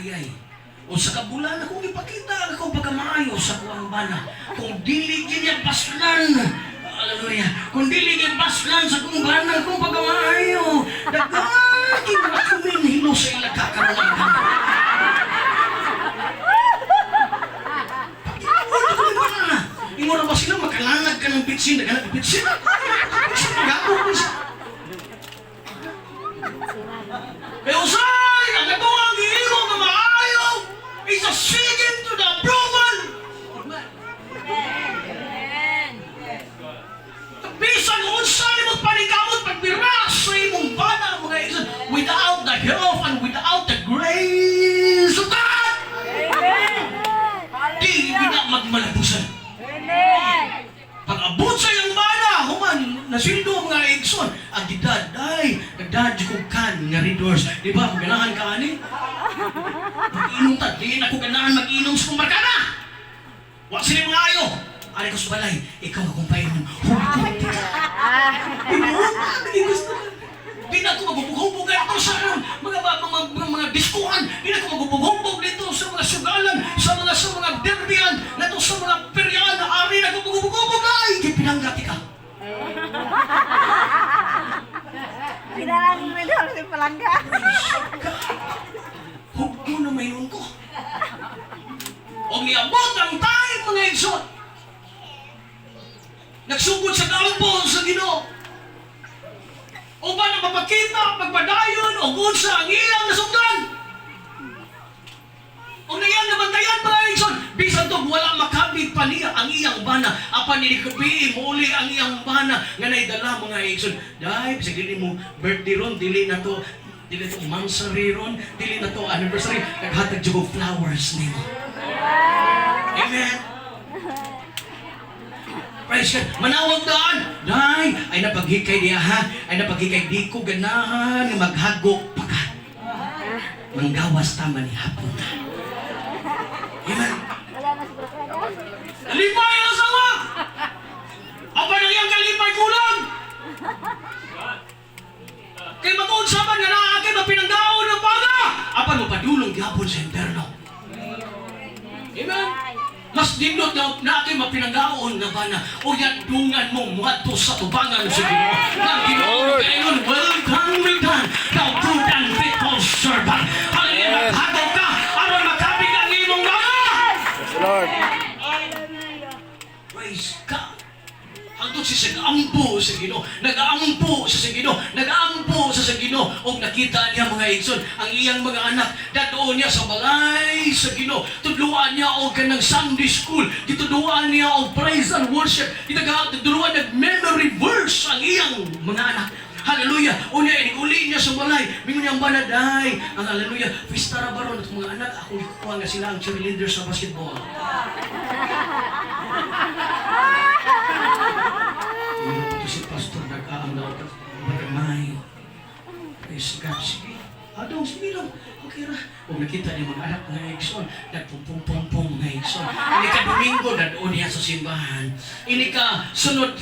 ayay. O sa kabulan akong ipakita ako pagkamaayo sa kuwang bana. Kung dili ginya baslan, hallelujah. Kung dili ginya baslan sa kuwang bana kung pagkamaayo, dagagi na kuminhilo sa ila kakaroon. Ingo na ba sila makalanag ka ng bitsin, naghanap ng bitsin? Gago ko siya. Kaya usay, ang ito ang hihigo na maayo is a second to the approval. Bisan unsa ni mo panikamot pagbira sa imong bana mga igsoon without the help and without the grace of God. Di na magmalabusan. Pag-abot sa iyong bana, human, nasildo mga igsoon, ang gidad, ay, nagdad yung kan nga readers. Di ba, kung ganahan ka ani? Mag-inom ta, di na kung ganahan mag-inom sa kumarkada. Huwag sila mga ayo. Ari ko sa balay, ikaw akong painom. Huwag ka. Hindi gusto ka. Di na ako magbubog-hubog ito sa mga diskuhan. Di na ako magbubog-hubog dito sa mga sugalan, sa mga derbian, na ito sa mga peryan na ari na ako magbubog-hubog ay, di pinanggati ka. Pinalang mo daw si Palangga. Huwag mo na mayroon ko. O niabot ang tayo mga igsoon. Nagsugod sa kampo sa Ginoo. O ba na mapakita, pagpadayon, o gunsa ang iyang nasugdan? O na yan nabantayan mga igsoon, bisan to wala makabig pa niya ang iyang bana. Apa nilikupi, muli ang iyang bana nga naidala mga igsoon. Dahil, bisag dili mo birthday ron, dili na to mansari ron, dili na to anniversary, naghatag dyan flowers nimo. Amen. Praise God. Manawag daan. Day, ay napaghikay niya ha. Ay napaghikay di ko ganahan maghagok pa ka. Manggawas tama ni hapon ta. Amen. Kalipay ang asawa! Apa na iyang kalipay kulang? Kaya mag-uunsapan nga na akin mapinanggaon ng baga. Apa mo padulong gihapon sa interno. Amen. Mas dindot na natin mapinanggaon na ba na o yan dungan mo muhato sa tubangan sa Ginoo. Ng Ginoo kayon, well done, thou good and faithful servant. Hallelujah, maghagaw ka, aron makabig ang imong mga. Yes, Lord. Praise God. Hangtod si nag-ampo sa Ginoo, nag-aampo sa Ginoo, nag-aampo sa Ginoo. O nakita niya mga igsoon, ang iyang mga anak, dadoon niya sa balay sa Ginoo. Tudluan niya o kanang Sunday school, dituduan niya o praise and worship. Ditudluan nag-memory verse ang iyang mga anak. Hallelujah. O niya, iniguli niya sa balay. Mingon niyang banaday. Ang hallelujah. Pistara baron at mga anak, akong ikukuha nga sila ang cheerleaders sa basketball. Ito si Pastor nag-aanggaw ka. Magamay. Praise God. Sige. Adong, sige lang. Okay ra. Kung nakita niya mga anak ng Exxon, nagpumpum-pumpum ng Exxon. Ini ka Domingo, dadoon niya sa simbahan. Ini ka sunod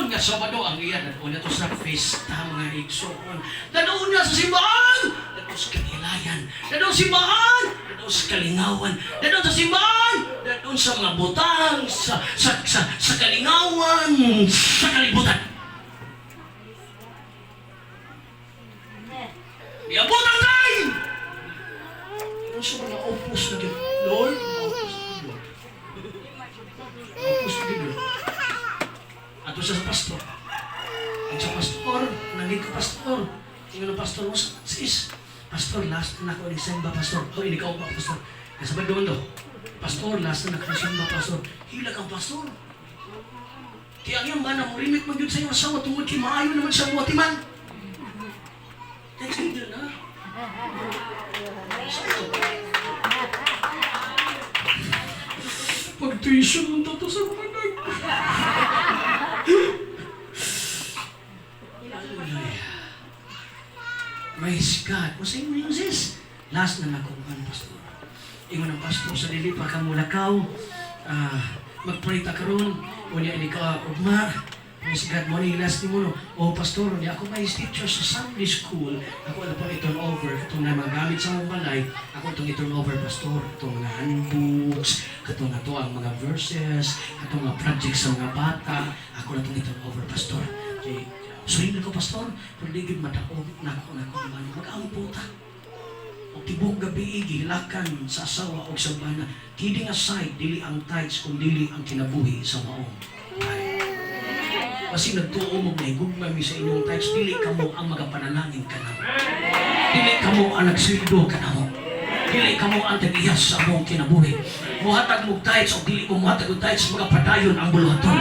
nga Sabado, ang iya, dadoon niya to sa festa mga Exxon. Dadoon niya sa simbahan, dadoon sa Kanilayan. Dadoon sa simbahan, dadoon sa Kalingawan. Dadoon sa simbahan, dadoon sa mga butang, sa Kalingawan, sa kalibutan. Iabot ang time! Ano sa mga opus na din? Lord, opus na din. Opus na din. Ato siya sa pastor. At sa pastor, nandito ka pastor. Tingnan ang pastor mo, sis. Pastor, last na ako ni Simba, pastor. O, hindi ka pa, pastor. Kasabad doon do. Pastor, last na ako ni Simba, pastor. Hilag ang pastor. Kaya ang ba na mo, rimit man yun sa iyong asawa, tungod kay maayo naman sa buwati man. Thanks you din, ha? Pag-tuition mo dato sa mga nag... Praise God. Masay mo yung sis. Last na nakukuhan, pastor. Ingon ang pastor sa dili pa ka mulakaw. Magparita ka ron. Unya ini ka ugma. Praise God mo ni last ni mo no. O pastor, di ako may teacher sa Sunday school. Ako ano pa i-turn over itong na mga gamit sa mong balay. Ako itong i-turn over pastor. Itong mga handbooks, itong na to ang mga verses, itong mga projects sa mga bata. Ako na itong i-turn over pastor. Okay. Surrender ko pastor, pero di gid madaog na ako man mag-ampo ta. O tibok gabi gihilakan sa asawa o sa bana. Kidding aside, dili ang tithes kung dili ang kinabuhi sa maong. Kasi nagtuo mo may gugma mi sa inyong tithes, dili kamo ang magapanalangin ka na. Dili kamo ang nagsweldo ka na mo. Dili kamo ang tagiyas sa mong kinabuhi. Muhatag mo tithes o dili mo muhatag mo tithes, magapadayon ang buluhaton.